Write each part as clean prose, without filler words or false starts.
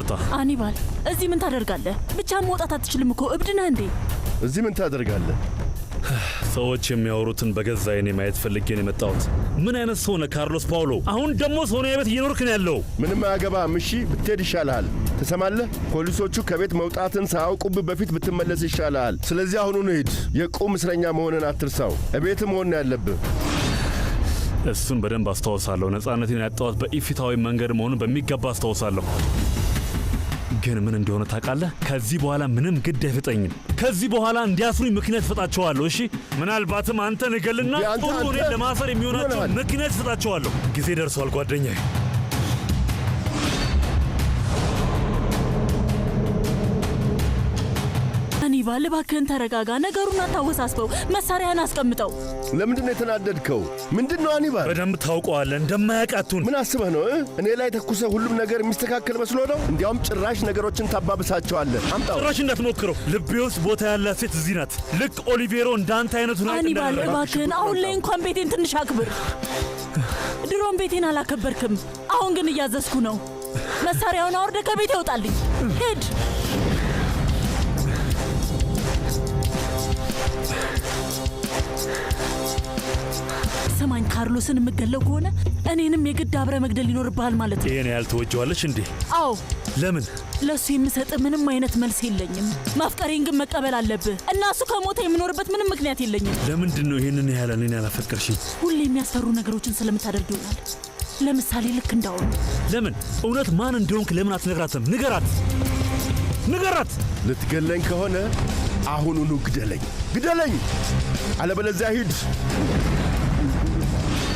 ይቅርታ። አኒባል እዚህ ምን ታደርጋለህ? ብቻ መውጣት አትችልም እኮ እብድ ነህ እንዴ? እዚህ ምን ታደርጋለህ? ሰዎች የሚያወሩትን በገዛ አይኔ ማየት ፈልጌ ነው የመጣሁት። ምን አይነት ሰው ነህ ካርሎስ ፓውሎ? አሁን ደግሞ ሶኒያ ቤት እየኖርክ ነው ያለው። ምንም አያገባህም። እሺ ብትሄድ ይሻልሃል። ትሰማለህ? ፖሊሶቹ ከቤት መውጣትን ሳያውቁብህ በፊት ብትመለስ ይሻልሃል። ስለዚህ አሁኑን ሂድ። የቁም እስረኛ መሆንን አትርሳው። እቤት መሆን ያለብህ። እሱን በደንብ አስታውሳለሁ። ነፃነቴን ያጣሁት በኢፍትሐዊ መንገድ መሆኑን በሚገባ አስታውሳለሁ። ግን ምን እንደሆነ ታውቃለህ? ከዚህ በኋላ ምንም ግድ አይፈጠኝም። ከዚህ በኋላ እንዲያስሩኝ ምክንያት እሰጣቸዋለሁ። እሺ፣ ምናልባትም አንተን እገልና ጥሩ እኔን ለማሰር የሚሆናቸው ምክንያት እሰጣቸዋለሁ። ጊዜ ደርሷል ጓደኛዬ። አኒባል እባክህን ተረጋጋ። ነገሩን አታወሳስበው። መሳሪያን አስቀምጠው። ለምንድነው የተናደድከው? ምንድነው አኒባል? በደንብ ታውቀዋለህ። እንደማያውቃቱን ምን አስበህ ነው? እኔ ላይ ተኩሰህ ሁሉም ነገር የሚስተካከል መስሎ ነው? እንዲያውም ጭራሽ ነገሮችን ታባብሳቸዋለህ። አምጣው። ጭራሽ እንዳትሞክረው። ልቤ ውስጥ ቦታ ያላት ሴት እዚህ ናት። ልክ ኦሊቬሮ እንዳንተ አይነቱ ነው። አኒባል እባክህን አሁን ላይ እንኳን ቤቴን ትንሽ አክብር። ድሮም ቤቴን አላከበርክም። አሁን ግን እያዘዝኩ ነው። መሳሪያውን አውርደህ ከቤት ያውጣልኝ። ሂድ። ሰማኝ፣ ካርሎስን የምገለው ከሆነ እኔንም የግድ አብረ መግደል ይኖርብሃል ማለት ነው። ይሄን ያህል ተወጀዋለች እንዴ? አዎ። ለምን? ለሱ የምሰጥ ምንም አይነት መልስ የለኝም። ማፍቀሬን ግን መቀበል አለብህ እና እሱ ከሞተ የምኖርበት ምንም ምክንያት የለኝም። ለምንድን ነው ይሄንን ያህል እኔን ያላፈቀርሽኝ? ሁሌ የሚያስፈሩ ነገሮችን ስለምታደርግ ይሆናል። ለምሳሌ ልክ እንዳሁኑ። ለምን? እውነት ማን እንደሆንክ ለምን አትነግራትም? ንገራት፣ ንገራት። ልትገለኝ ከሆነ አሁኑኑ ግደለኝ፣ ግደለኝ። አለበለዚያ ሂድ።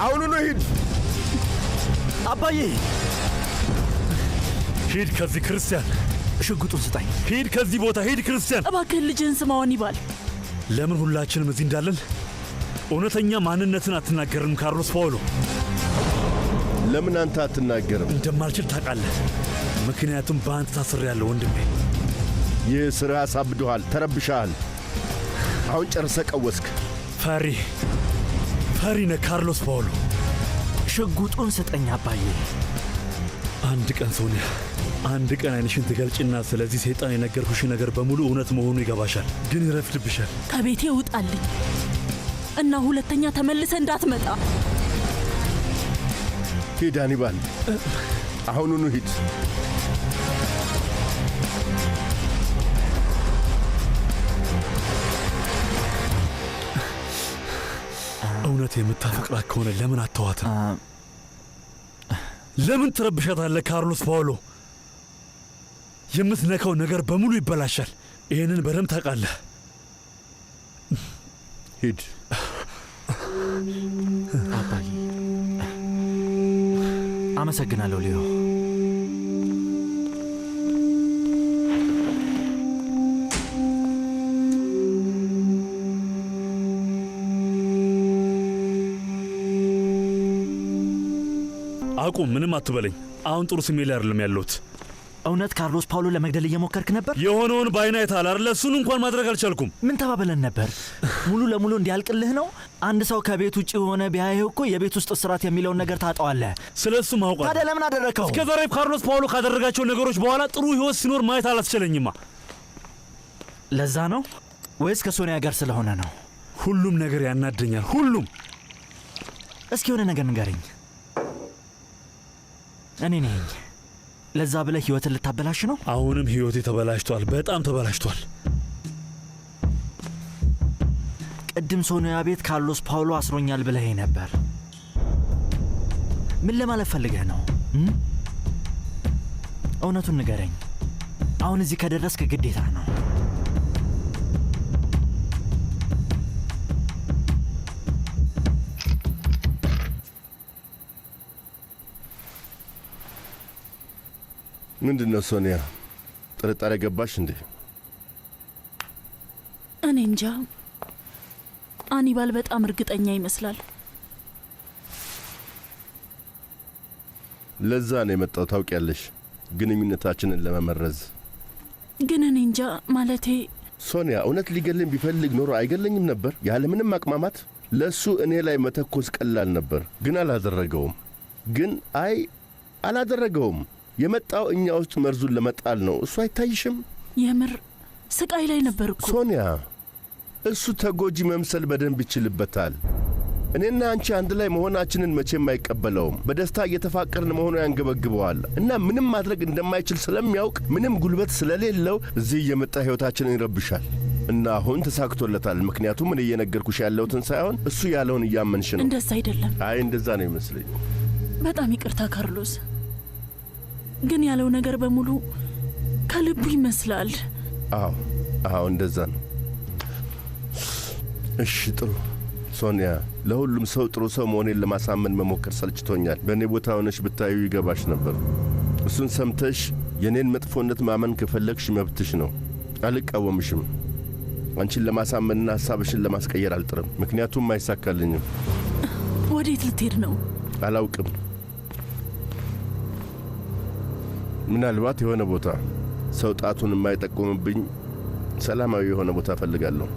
አሁኑኑ ሂድ። አባዬ ሂድ ከዚህ ክርስቲያን። ሽጉጡን ስጣኝ። ሂድ ከዚህ ቦታ ሂድ ክርስቲያን። እባክህን ልጅህን ስማው አኒባል። ለምን ሁላችንም እዚህ እንዳለን እውነተኛ ማንነትን አትናገርም ካርሎስ ፓውሎ? ለምን አንተ አትናገርም? እንደማልችል ታውቃለህ። ምክንያቱም በአንተ ታስሬያለሁ ወንድሜ። ይህ ስራ አሳብዶሃል፣ ተረብሻሃል። አሁን ጨርሰህ ቀወስክ። ፈሪ ነህ ካርሎስ ፓውሎ። ሽጉጡን ስጠኝ አባዬ። አንድ ቀን ሶኒያ፣ አንድ ቀን አይንሽን ትገልጭና ስለዚህ ሰይጣን የነገርኩሽ ነገር በሙሉ እውነት መሆኑ ይገባሻል። ግን ይረፍድብሻል። ከቤቴ ውጣልኝ እና ሁለተኛ ተመልሰ እንዳትመጣ። ሂድ አኒባል፣ አሁኑኑ ሂድ። እውነት የምታፈቅራት ከሆነ ለምን አተዋትም? ለምን ትረብሻታለህ ካርሎስ ፓውሎ? የምትነካው ነገር በሙሉ ይበላሻል። ይህንን በደንብ ታውቃለህ። ሂድ አባዬ። አመሰግናለሁ ሊዮ። አቁም፣ ምንም አትበለኝ። አሁን ጥሩ ስሜት ላይ አይደለም ያለሁት። እውነት ካርሎስ ፓውሎ ለመግደል እየሞከርክ ነበር? የሆነውን በዓይኔ አይተሃል አይደል? እሱን እንኳን ማድረግ አልቻልኩም። ምን ተባብለን ነበር? ሙሉ ለሙሉ እንዲያልቅልህ ነው? አንድ ሰው ከቤት ውጭ ሆነ ቢያየው እኮ የቤት ውስጥ እስራት የሚለውን ነገር ታጣዋለህ። ስለ እሱ ማውቃለሁ። ታዲያ ለምን አደረከው? እስከ ዛሬ ካርሎስ ፓውሎ ካደረጋቸው ነገሮች በኋላ ጥሩ ህይወት ሲኖር ማየት አላስችለኝማ። ለዛ ነው ወይስ ከሶኒያ ጋር ስለሆነ ነው? ሁሉም ነገር ያናደኛል። ሁሉም። እስኪ የሆነ ነገር ንገረኝ። እኔ ነኝ ለዛ ብለህ ህይወትን ልታበላሽ ነው? አሁንም ህይወቴ ተበላሽቷል፣ በጣም ተበላሽቷል። ቅድም ሶኒያ ቤት ካርሎስ ፓውሎ አስሮኛል ብለህ ነበር። ምን ለማለት ፈልገህ ነው? እውነቱን ንገረኝ። አሁን እዚህ ከደረስክ ግዴታ ነው። ምንድነው ሶኒያ? ጥርጣሬ ገባሽ እንዴ? እኔ እንጃ። አኒባል በጣም እርግጠኛ ይመስላል። ለዛ ነው የመጣው ታውቂያለሽ፣ ግንኙነታችንን ለመመረዝ። ግን እኔ እንጃ ማለቴ። ሶኒያ እውነት ሊገለኝ ቢፈልግ ኖሮ አይገለኝም ነበር? ያለምንም አቅማማት ለሱ እኔ ላይ መተኮስ ቀላል ነበር፣ ግን አላደረገውም። አላደረገውም። የመጣው እኛ ውስጥ መርዙን ለመጣል ነው። እሱ አይታይሽም? የምር ስቃይ ላይ ነበር እኮ ሶኒያ። እሱ ተጎጂ መምሰል በደንብ ይችልበታል። እኔና አንቺ አንድ ላይ መሆናችንን መቼም አይቀበለውም። በደስታ እየተፋቀርን መሆኑ ያንገበግበዋል እና ምንም ማድረግ እንደማይችል ስለሚያውቅ ምንም ጉልበት ስለሌለው እዚህ እየመጣ ሕይወታችንን ይረብሻል። እና አሁን ተሳክቶለታል። ምክንያቱም እኔ እየነገርኩሽ ያለሁትን ሳይሆን እሱ ያለውን እያመንሽ ነው። እንደዛ አይደለም። አይ እንደዛ ነው ይመስለኝ። በጣም ይቅርታ ካርሎስ፣ ግን ያለው ነገር በሙሉ ከልቡ ይመስላል። አዎ እንደዛ ነው። እሺ ጥሩ ሶኒያ፣ ለሁሉም ሰው ጥሩ ሰው መሆኔን ለማሳመን መሞከር ሰልችቶኛል። በእኔ ቦታ ሆነሽ ብታዩ ይገባሽ ነበር። እሱን ሰምተሽ የእኔን መጥፎነት ማመን ከፈለግሽ መብትሽ ነው። አልቃወምሽም። አንቺን ለማሳመንና ሐሳብሽን ለማስቀየር አልጥርም፣ ምክንያቱም አይሳካልኝም። ወዴት ልትሄድ ነው? አላውቅም። ምናልባት የሆነ ቦታ ሰው ጣቱን የማይጠቁምብኝ ሰላማዊ የሆነ ቦታ እፈልጋለሁ።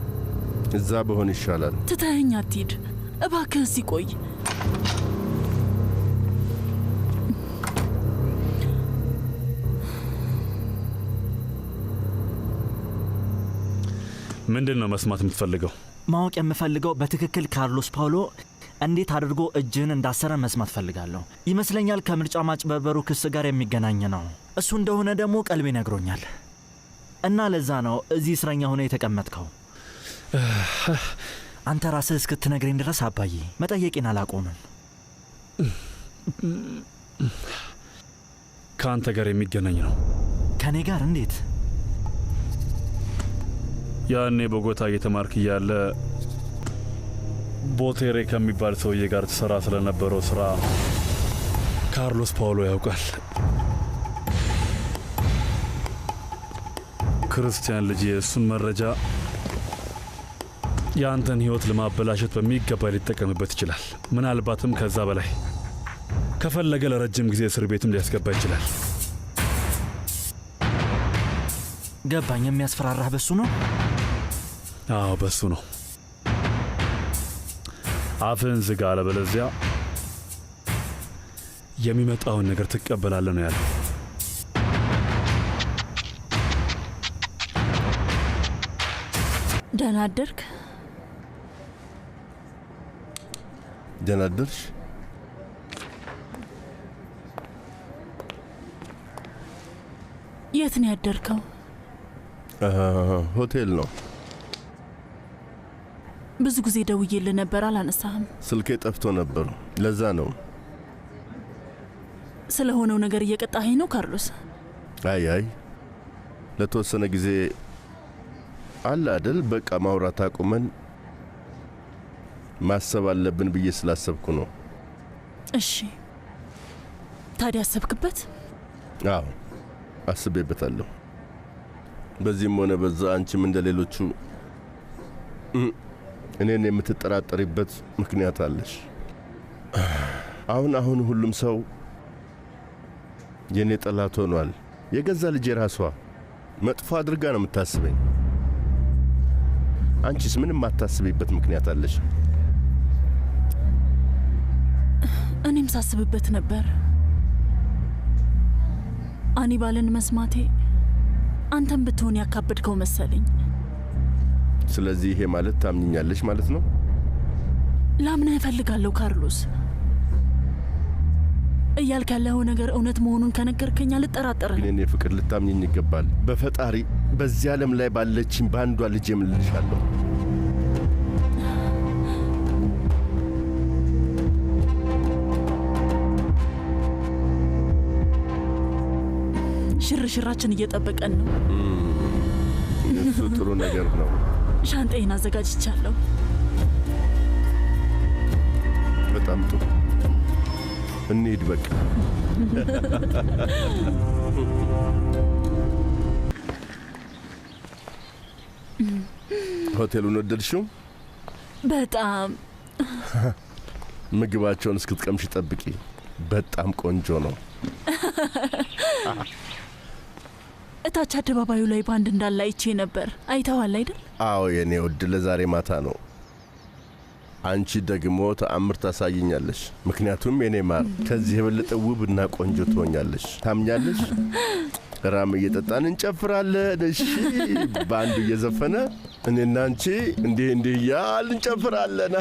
እዛ በሆን ይሻላል። ትተኸኝ አትሂድ እባክህ፣ እዚህ ቆይ። ምንድን ነው መስማት የምትፈልገው? ማወቅ የምፈልገው በትክክል ካርሎስ ፓውሎ እንዴት አድርጎ እጅህን እንዳሰረ መስማት ፈልጋለሁ። ይመስለኛል ከምርጫ ማጭበርበሩ ክስ ጋር የሚገናኝ ነው። እሱ እንደሆነ ደግሞ ቀልቤ ነግሮኛል እና ለዛ ነው እዚህ እስረኛ ሆነ የተቀመጥከው። አንተ ራስህ እስክትነግረኝ ድረስ አባዬ መጠየቄን አላቆምም። ከአንተ ጋር የሚገናኝ ነው። ከእኔ ጋር እንዴት? ያኔ ቦጎታ እየተማርክ እያለ ቦቴሬ ከሚባል ሰውዬ ጋር ትሰራ ስለነበረው ስራ ካርሎስ ፓውሎ ያውቃል። ክርስቲያን ልጅ የእሱን መረጃ የአንተን ሕይወት ለማበላሸት በሚገባ ሊጠቀምበት ይችላል። ምናልባትም ከዛ በላይ ከፈለገ ለረጅም ጊዜ እስር ቤትም ሊያስገባ ይችላል። ገባኝ። የሚያስፈራራህ በሱ ነው? አዎ በሱ ነው። አፍህን ዝጋ፣ አለበለዚያ የሚመጣውን ነገር ትቀበላለህ ነው ያለው። ደህና አደርክ? ደህና አደርሽ? የት ነው ያደርከው? ሆቴል ነው። ብዙ ጊዜ ደውዬልህ ነበር፣ አላነሳህም። ስልኬ ጠፍቶ ነበር፣ ለዛ ነው። ስለሆነው ነገር እየቀጣኸኝ ነው ካርሎስ? አይ ለተወሰነ ጊዜ አለ አይደል፣ በቃ ማውራት አቁመን ማሰብ አለብን ብዬ ስላሰብኩ ነው። እሺ ታዲያ አሰብክበት? አዎ አስቤበታለሁ። በዚህም ሆነ በዛ አንቺም እንደሌሎቹ እኔን የምትጠራጠሪበት ምክንያት አለሽ። አሁን ሁሉም ሰው የኔ ጠላት ሆኗል። የገዛ ልጄ ራሷ መጥፎ አድርጋ ነው የምታስበኝ። አንቺስ ምንም አታስቢበት ምክንያት አለሽ? እኔም ሳስብበት ነበር። አኒባልን መስማቴ አንተም ብትሆን ያካበድከው መሰለኝ። ስለዚህ ይሄ ማለት ታምኝኛለሽ ማለት ነው? ላምነህ እፈልጋለሁ ካርሎስ። እያልክ ያለው ነገር እውነት መሆኑን ከነገርከኝ አልጠራጠርም። ግን እኔ ፍቅር ልታምኝኝ ይገባል። በፈጣሪ በዚህ ዓለም ላይ ባለችኝ በአንዷ ልጅ የምልልሻለሁ። ሽርሽራችን እየጠበቀን ነው። እሱ ጥሩ ነገር ነው። ሻንጣዬን አዘጋጅቻለሁ። በጣም ጥሩ። እንሂድ በቃ። ሆቴሉን ወደድሽው? በጣም። ምግባቸውን እስክትቀምሽ ጠብቂ። በጣም ቆንጆ ነው። እታች አደባባዩ ላይ ባንድ እንዳለ አይቼ ነበር። አይተዋል አይደል? አዎ የኔ ውድ፣ ለዛሬ ማታ ነው። አንቺ ደግሞ ተአምር ታሳየኛለሽ። ምክንያቱም የኔ ማር ከዚህ የበለጠ ውብና ቆንጆ ትሆኛለሽ። ታምኛለሽ? ራም እየጠጣን እንጨፍራለን። እሺ፣ ባንዱ እየዘፈነ እኔና አንቺ እንዲህ እያል እንጨፍራለን።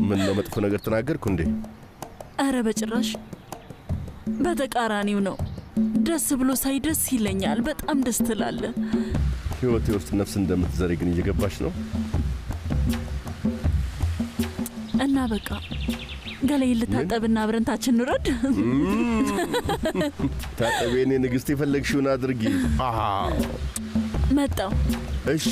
ምን ነው መጥፎ ነገር ተናገርኩ እንዴ? አረ በጭራሽ፣ በተቃራኒው ነው። ደስ ብሎ ሳይ ደስ ይለኛል። በጣም ደስ ትላለህ። ሕይወቴ ውስጥ ነፍስ እንደምትዘሪ ግን እየገባሽ ነው። እና በቃ ገላዬን ልታጠብና አብረን ታች እንውረድ። ታጠቢ የኔ ንግሥት፣ የፈለግሽውን አድርጊ። መጣው። እሺ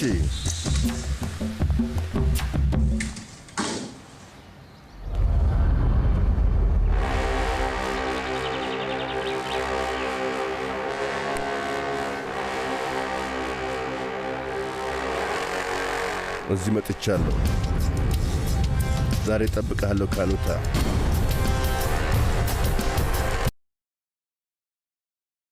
እዚህ መጥቻለሁ። ዛሬ ጠብቀሃለሁ ካኑታ።